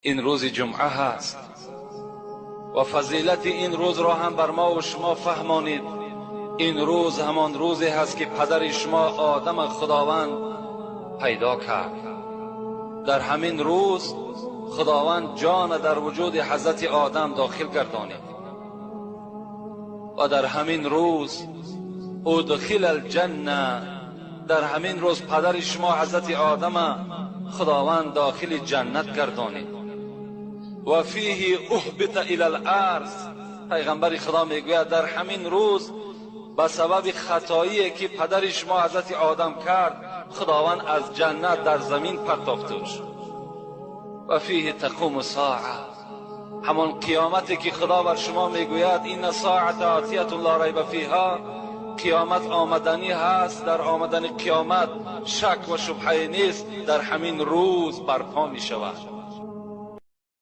این روز جمعه هست و فضیلت این روز را هم بر ما و شما فهمانید. این روز همان روزی هست که پدر شما آدم خداوند پیدا کرد. در همین روز خداوند جان در وجود حضرت آدم داخل گردانید و در همین روز ادخل الجنه، در همین روز پدر شما حضرت آدم خداوند داخل جنت گردانید. و فیه اهبط الی الارض، پیغمبر خدا میگوید در همین روز به سبب خطایی که پدر شما حضرت آدم کرد خداوند از جنت در زمین پرتافته شد. و فیه تقوم الساعه، همان قیامتی که خدا بر شما میگوید این ساعت آتیه لا ریب فیها، قیامت آمدنی هست، در آمدن قیامت شک و شبهه نیست، در همین روز برپا می شود.